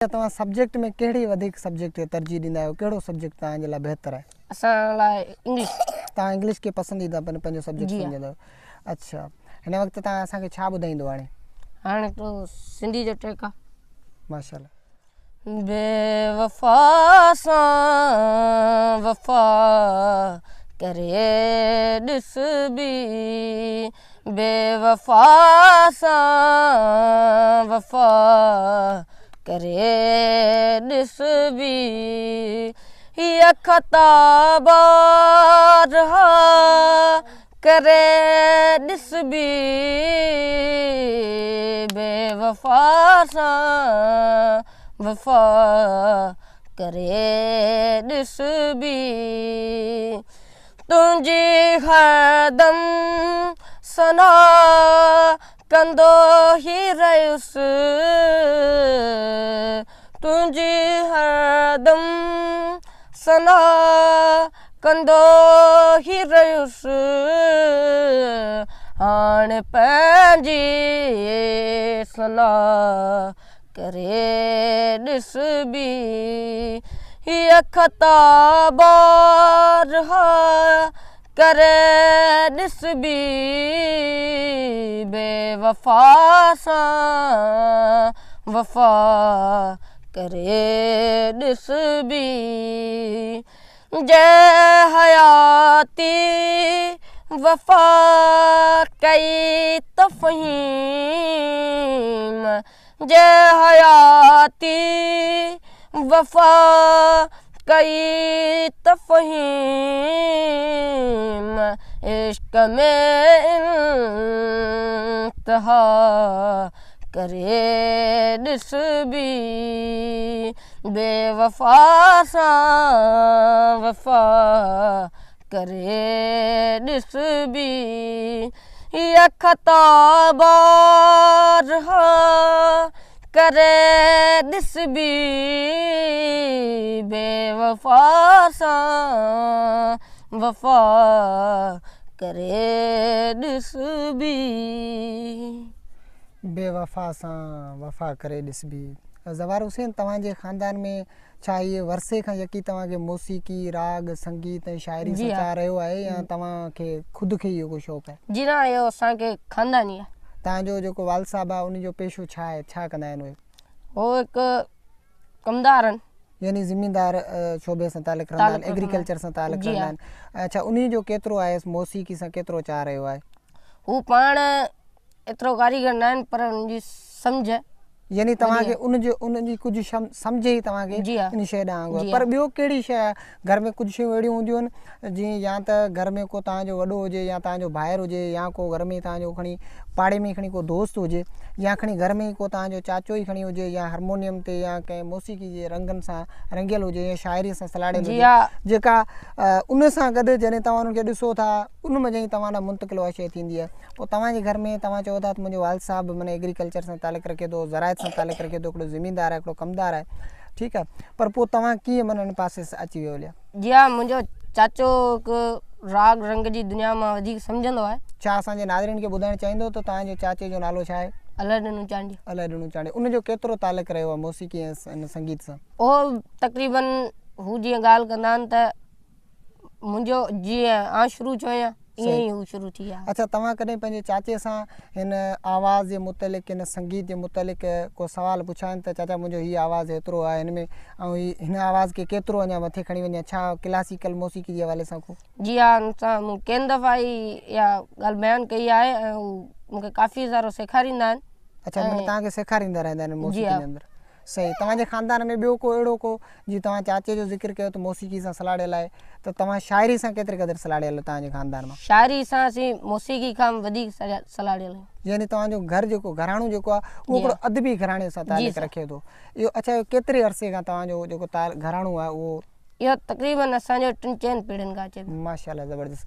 तव्हां सब्जेक्ट में कहिड़ी वधीक सब्जेक्ट खे तरजीह ॾींदा आहियो? कहिड़ो सब्जेक्ट तव्हांजे लाइ बहितर आहे? असां लाइ इंग्लिश। तव्हां इंग्लिश खे पसंदीदा पंहिंजो सब्जेक्ट जी सम्झंदा आहियो? अच्छा, हिन वक़्तु तव्हां असांखे छा ॿुधाईंदो हाणे? हाणे तो सिंधी जो ट्रैक आहे। माशाल्लाह। बेवफा सां वफ़ा करे ॾिस बि, बेवफा सां वफ़ा करे ॾिस बि, हीअ ख़ताबार करे ॾिस बि, बेवफा सां वफ़ा करे ॾिस बि, तुंहिंजी हरदम सना कंदो ई रहियुसि, तुंहिंजी हरदम सना कंदो ई रहियुसि, हाणे पंहिंजी सना करे ॾिस बि, हीअ ख़ताबार करे ॾिस बि, बेवफा सां वफ़ा करे ॾिस बि, जंहिं हयाती वफ़ा कई त फ़हीम, जंहिं हयाती वफ़ा कई त फ़हीम, इश्क में इंतहा करे ॾिस बि, बेवफा सां वफ़ा करे ॾिस बि, हीअ ख़ताबार करे ॾिस बि, बेवफा सां वफ़ा करे ॾिस बि। बेवफा सां वफ़ा करे ॾिस बि। ज़वार हुसैन, तव्हांजे ख़ानदान में छा इहे वरसे खां यकी तव्हांखे मौसीक़ी, राग, संगीत ऐं शाइरी सां चाह रहियो आहे या तव्हांखे ख़ुदि खे इहो को शौक़ु आहे? जी न, इहो असांखे ख़ानदानी आहे। तव्हांजो जेको वाल साहब आहे उन जो पेशो छा आहे, छा कंदा आहिनि उहे? हो हिकु कमदार आहिनि, यानी ज़मीनदार शोबे सां तालुक़ु रखंदा आहिनि, एग्रीकल्चर सां तालुक़ु रखंदा आहिनि। अच्छा, उन जो केतिरो आहे मौसीक़ी सां केतिरो चाह रहियो आहे? हू पाण एतिरो कारीगर न आहिनि पर उनजी सम्झ, यानी तव्हांखे उनजी कुझु सम्झ ई तव्हांखे इन शइ ॾांहुं। पर ॿियो कहिड़ी शइ आहे? घर में कुझु शयूं अहिड़ियूं हूंदियूं आहिनि जीअं या त घर में को तव्हांजो वॾो हुजे या तव्हांजो ॿाहिरि हुजे या को घर में तव्हांजो खणी पाड़े में खणी को दोस्त हुजे या खणी घर में को तव्हांजो चाचो ई खणी हुजे या हारमोनियम ते या कंहिं मौसीक़ी जे रंगनि सां रंगियल हुजे या शाइरी सां सलाड़ियल हुजे, जेका उन सां गॾु जॾहिं तव्हां उनखे ॾिसो था उन मज़ा ई तव्हां लाइ मुंतक़िल उहा शइ थींदी आहे। पोइ तव्हांजे घर में तव्हां चओ था त मुंहिंजो वाल साहब माना एग्रीकल्चर सां तालुक़ु रखे थो, ज़राइत सां तालुक़ु रखे थो, हिकिड़ो ज़मीनदार आहे, हिकिड़ो कमदार आहे, ठीकु आहे, पर पोइ तव्हां कीअं माना हिन पासे अची वियो लिया? जी हा, मुंहिंजो चाचो हिकु राग रंग जी दुनिया मां वधीक सम्झंदो आहे। छा असांजे नाज़रीन खे ॿुधाइणु चाहींदो त तव्हांजे चाचे जो नालो छा आहे? अलाउद्दीन चांडी। अलाउद्दीन चांडी। उनजो केतिरो तालुक़ु रहियो आहे मौसीक़ी ऐं संगीत सां? उहो तक़रीबन हू जीअं ॻाल्हि कंदा आहिनि त मुंहिंजो जीअं आउं शुरू थियो आहियां ईअं ई हू शुरू थी आहे। अच्छा, तव्हां कॾहिं पंहिंजे चाचे सां हिन आवाज़ जे मुतलिक़, हिन संगीत जे मुतलिक़ को सुवालु पुछा आहिनि त चाचा मुंहिंजो हीअ आवाज़ु एतिरो आहे हिन में ऐं हिन आवाज़ खे केतिरो अञा मथे खणी वञे, छा क्लासिकल मौसीक़ी जे हवाले सां को? जी हा, मूं कंहिं दफ़ा ई इहा ॻाल्हि बयानु कई आहे ऐं मूंखे काफ़ी सारो सेखारींदा आहिनि। अच्छा, माना तव्हांखे सेखारींदा रहंदा आहिनि मौसीक़ी जे अंदरि? सही। तव्हांजे ख़ानदान में ॿियो को अहिड़ो को जीअं तव्हां चाचे जो ज़िक्र कयो त मौसीक़ी सां सलाड़ियल आहे, त तव्हां शाइरी सां केतिरे क़दुरु सलाड़ियल तव्हांजे ख़ानदान मां? शाइरी सां असीं मौसीक़ी खां वधीक सलाड़ियल आहियूं। यानी तव्हांजो घर जेको घराणो जेको आहे उहो हिकिड़ो अदबी घराणे सां तालुक़ु रखे थो। इहो अच्छा, इहो केतिरे अरसे खां तव्हांजो जेको घराणो आहे उहो? इहो तक़रीबन असांजो 3-4 पीढ़ियुनि खां अचे। माशाल्लाह, ज़बरदस्त।